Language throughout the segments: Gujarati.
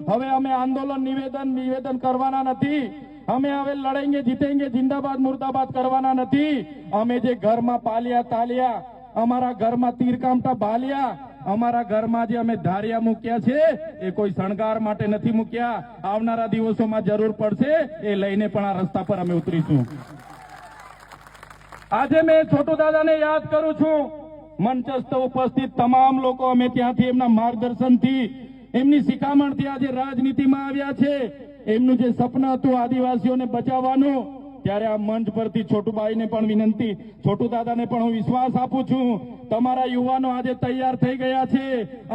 હવે અમે આંદોલન નિવેદન કરવાના નથી। અમે હવે લડેંગે જીતેંગે જિંદાબાદ મુર્દાબાદ કરવાના નથી। અમે જે ઘરમાં પાલ્યા તાલ્યા, અમારા ઘરમાં તીરકામટા ભાલ્યા, અમારા ઘરમાં જે અમે ધારિયા મૂક્યા છે એ કોઈ શણગાર માટે નથી મૂક્યા। આવનારા દિવસોમાં જરૂર પડશે એ લઈને પણ આ રસ્તા પર અમે ઉતરીશું। આજે મેં છોટુ દાદાને યાદ કરું છું। મંચસ્થ ઉપસ્થિત તમામ લોકો અમે ત્યાંથી એમના માર્ગદર્શનથી, એમની શિખામણથી આજે રાજનીતિમાં આવ્યા છે। એમનું જે સપનું હતું આદિવાસીઓને બચાવવાનું, ત્યારે આ મંચ પરથી છોટુભાઈને પણ વિનંતી, છોટુ દાદાને પણ હું વિશ્વાસ આપું છું, તમારા યુવાનો આજે તૈયાર થઈ ગયા છે।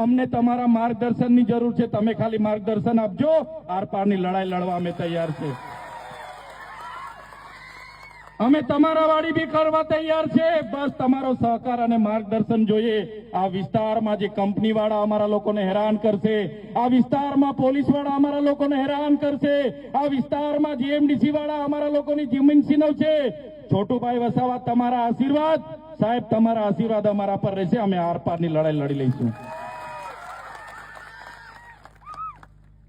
અમને તમારા માર્ગદર્શનની જરૂર છે। તમે ખાલી માર્ગદર્શન આપજો, આરપારની લડાઈ લડવા અમે તૈયાર છે। અમે તમારા વાડી બી કરવા તૈયાર છે। બસ તમારો સહકાર અને માર્ગદર્શન જોઈએ। આ વિસ્તારમાં જે કંપની વાળા અમારા લોકોને હેરાન કરશે, આ વિસ્તારમાં પોલીસ વાળા અમારા લોકોને હેરાન કરશે, આ વિસ્તારમાં જીએમડીસી વાળા અમારા લોકોની જમીન છીનવશે, છોટુભાઈ વસાવા તમારા આશીર્વાદ, સાહેબ તમારા આશીર્વાદ અમારા પર રહેશે। અમે આરપારની લડાઈ લડી લઈશું।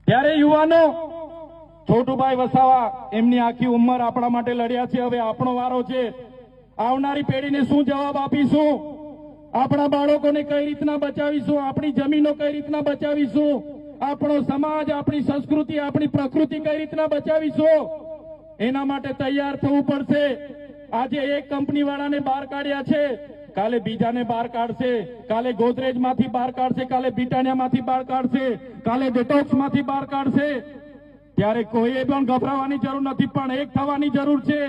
ત્યારે યુવાનો, છોટુભાઈ વસાવા એમની આખી ઉંમર આપણા માટે લડ્યા છે। હવે આપણો વારો છે। આવનારી પેઢીને શું જવાબ આપીશું? આપણા બાળકોને કઈ રીતના બચાવીશું? આપણી જમીનો કઈ રીતના બચાવીશું? આપણો સમાજ, આપણી સંસ્કૃતિ, આપણી પ્રકૃતિ કઈ રીતના બચાવીશું? એના માટે તૈયાર થવું પડશે। આજે એક કંપની વાળાને બહાર કાઢ્યા છે, કાલે બીજાને બહાર કાઢશે, કાલે ગોદરેજમાંથી બહાર કાઢશે, કાલે બ્રિટાનિયામાંથી બહાર કાઢશે, કાલે ડેટોક્સમાંથી બહાર કાઢશે। ત્યારે કોઈએ પણ ગભરાવાની જરૂર નથી, પણ એક થવાની જરૂર છે।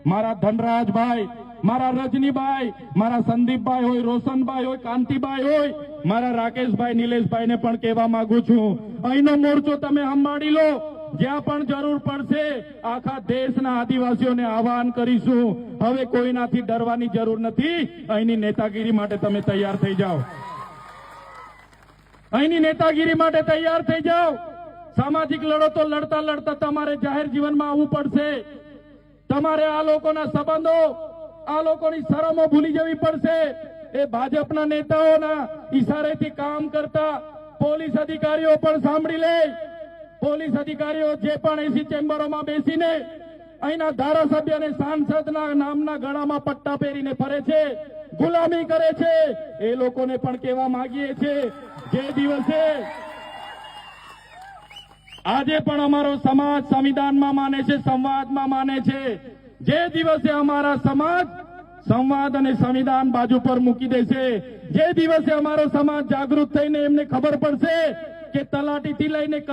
મારા ધનરાજભાઈ, મારા રજનીભાઈ, મારા સંદીપભાઈ હોય, રોશનભાઈ હોય, કાંતિભાઈ હોય, મારા રાકેશભાઈ, નિલેશભાઈને પણ કહેવા માંગુ છું, અહીંનો મોરચો તમે સંભાળી લો। જ્યાં પણ જરૂર પડશે આખા દેશના આદિવાસીઓને આહવાન કરીશું। હવે કોઈનાથી ડરવાની જરૂર નથી। અહીંની નેતાગીરી માટે તમે તૈયાર થઈ જાઓ। અહીંની નેતાગીરી માટે તૈયાર થઈ જાઓ। સામાજિક લડતો લડતા લડતા તમારે જાહેર જીવનમાં આવવું પડશે। તમારે આ લોકોના સંબંધો, આ લોકોની શરમો ભૂલી જવી પડશે। એ ભાજપના નેતાઓના ઈશારેથી કામ કરતા પોલીસ અધિકારીઓ પણ સાંભળી લે। પોલીસ અધિકારીઓ જે પણ એસી ચેમ્બરોમાં બેસીને અહીંના ધારાસભ્ય અને સાંસદના નામના ગળામાં પટ્ટા પહેરીને ફરે છે, ગુલામી કરે છે, એ લોકોને પણ કહેવા માંગીએ છીએ, જે દિવસે આજે પણ અમારો સમાજ સંવિધાનમાં માને છે, સંવાદમાં માને છે, જે દિવસે અમારા સમાજ સંવાદ અને સંવિધાન બાજુ પર મૂકી દેશે, જે દિવસે અમારો સમાજ જાગૃત થઈને એમને ખબર પડશે કે તલાટીથી લઈને